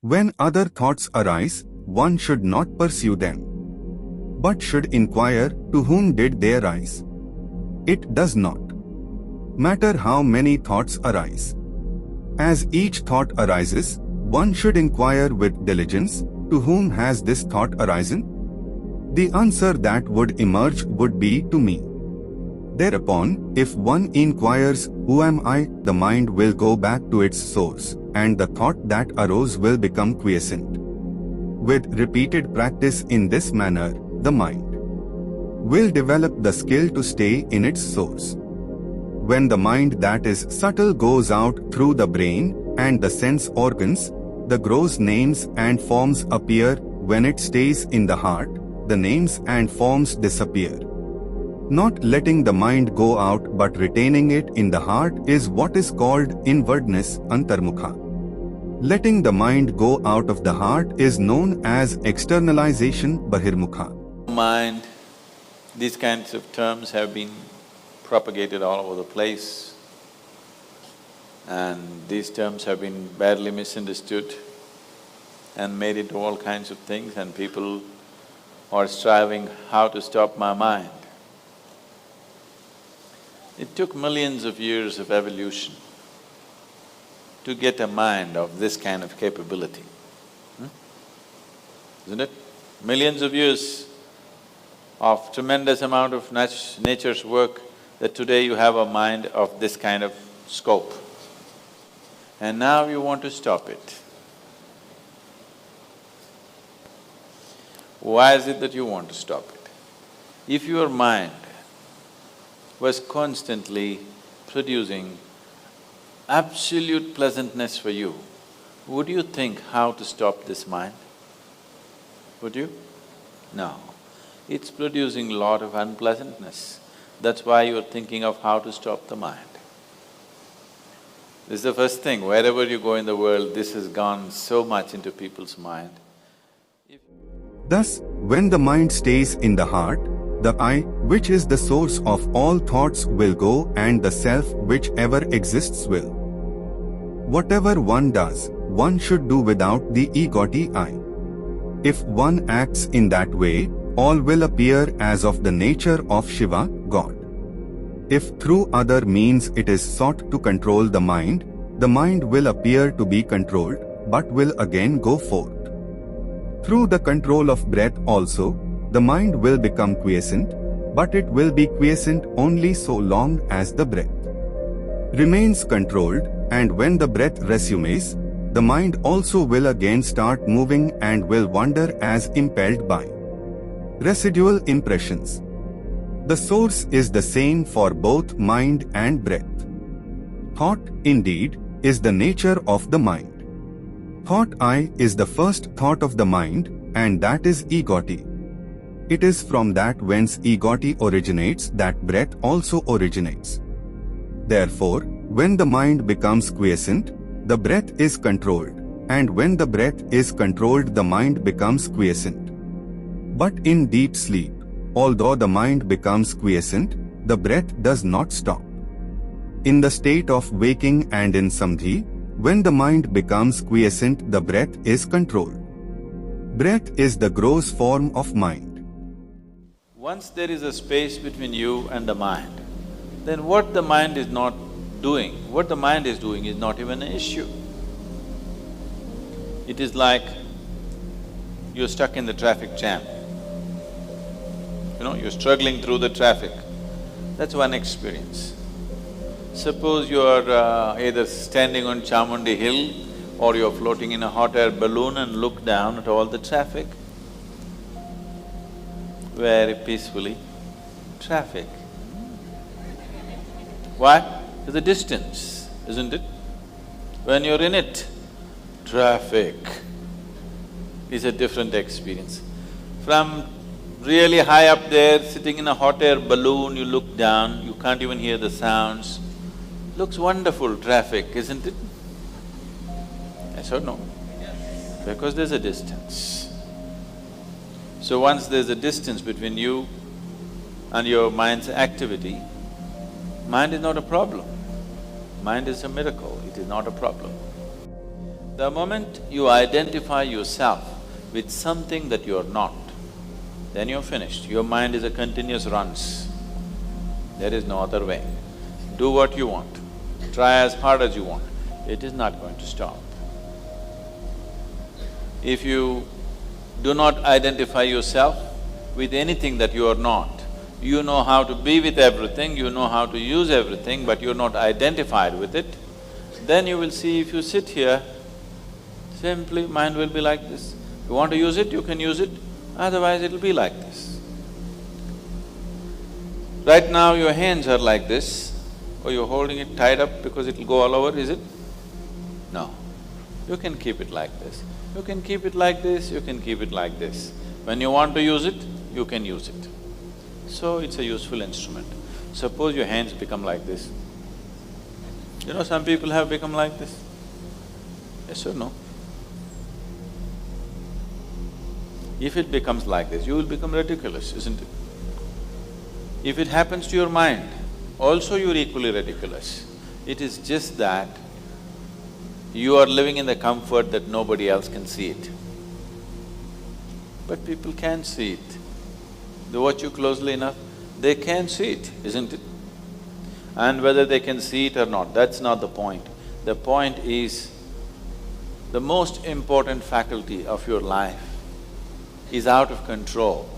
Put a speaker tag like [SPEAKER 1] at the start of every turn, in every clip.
[SPEAKER 1] When other thoughts arise, one should not pursue them, but should inquire to whom did they arise. It does not matter how many thoughts arise. As each thought arises, one should inquire with diligence, to whom has this thought arisen? The answer that would emerge would be to me. Thereupon, if one inquires, who am I, the mind will go back to its source, and the thought that arose will become quiescent. With repeated practice in this manner, the mind will develop the skill to stay in its source. When the mind that is subtle goes out through the brain and the sense organs, the gross names and forms appear. When it stays in the heart, the names and forms disappear. Not letting the mind go out but retaining it in the heart is what is called inwardness, antarmukha. Letting the mind go out of the heart is known as externalization, bahirmukha.
[SPEAKER 2] Mind, these kinds of terms have been propagated all over the place, and these terms have been badly misunderstood and made into all kinds of things, and people are striving how to stop my mind. It took millions of years of evolution to get a mind of this kind of capability, isn't it? Millions of years of tremendous amount of nature's work, that today you have a mind of this kind of scope. And now you want to stop it. Why is it that you want to stop it? If your mind was constantly producing absolute pleasantness for you, would you think how to stop this mind? Would you? No. It's producing a lot of unpleasantness. That's why you're thinking of how to stop the mind. This is the first thing, wherever you go in the world, this has gone so much into people's mind.
[SPEAKER 1] Thus, when the mind stays in the heart, the I, which is the source of all thoughts, will go, and the self, which ever exists, will. Whatever one does, one should do without the egotty I. If one acts in that way, all will appear as of the nature of Shiva, God. If through other means it is sought to control the mind will appear to be controlled, but will again go forth. Through the control of breath also, the mind will become quiescent, but it will be quiescent only so long as the breath remains controlled, and when the breath resumes, the mind also will again start moving and will wander as impelled by residual impressions. The source is the same for both mind and breath. Thought, indeed, is the nature of the mind. Thought I is the first thought of the mind, and that is egotty. It is from that whence egotty originates that breath also originates. Therefore, when the mind becomes quiescent, the breath is controlled, and when the breath is controlled, the mind becomes quiescent. But in deep sleep, although the mind becomes quiescent, the breath does not stop. In the state of waking and in samadhi, when the mind becomes quiescent, the breath is controlled. Breath is the gross form of mind.
[SPEAKER 2] Once there is a space between you and the mind, then what the mind is not doing, what the mind is doing is not even an issue. It is like you're stuck in the traffic jam. You're struggling through the traffic. That's one experience. Suppose you're either standing on Chamundi Hill or you're floating in a hot air balloon and look down at all the traffic. Very peacefully, traffic. Why? There's a distance, isn't it? When you're in it, traffic is a different experience. From really high up there, sitting in a hot air balloon, you look down, you can't even hear the sounds. Looks wonderful, traffic, isn't it? Yes or no? Because there's a distance. So once there's a distance between you and your mind's activity, mind is not a problem. Mind is a miracle, it is not a problem. The moment you identify yourself with something that you're not, then you're finished. Your mind is a continuous runs. There is no other way. Do what you want, try as hard as you want, it is not going to stop. If you do not identify yourself with anything that you are not, you know how to be with everything, you know how to use everything, but you're not identified with it, then you will see if you sit here, simply mind will be like this. You want to use it, you can use it, otherwise it'll be like this. Right now your hands are like this, or you're holding it tied up because it'll go all over, is it? No. You can keep it like this. You can keep it like this, you can keep it like this. When you want to use it, you can use it. So it's a useful instrument. Suppose your hands become like this. You know, some people have become like this. Yes or no? If it becomes like this, you will become ridiculous, isn't it? If it happens to your mind, also you're equally ridiculous. It is just that you are living in the comfort that nobody else can see it. But people can see it. They watch you closely enough, they can see it, isn't it? And whether they can see it or not, that's not the point. The point is, the most important faculty of your life is out of control.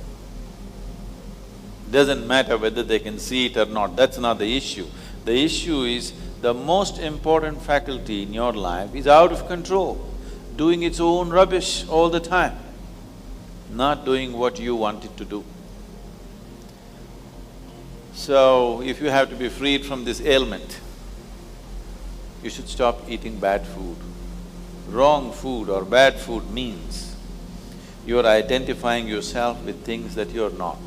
[SPEAKER 2] Doesn't matter whether they can see it or not, that's not the issue. The issue is, the most important faculty in your life is out of control, doing its own rubbish all the time, not doing what you want it to do. So, if you have to be freed from this ailment, you should stop eating bad food. Wrong food or bad food means you're identifying yourself with things that you're not.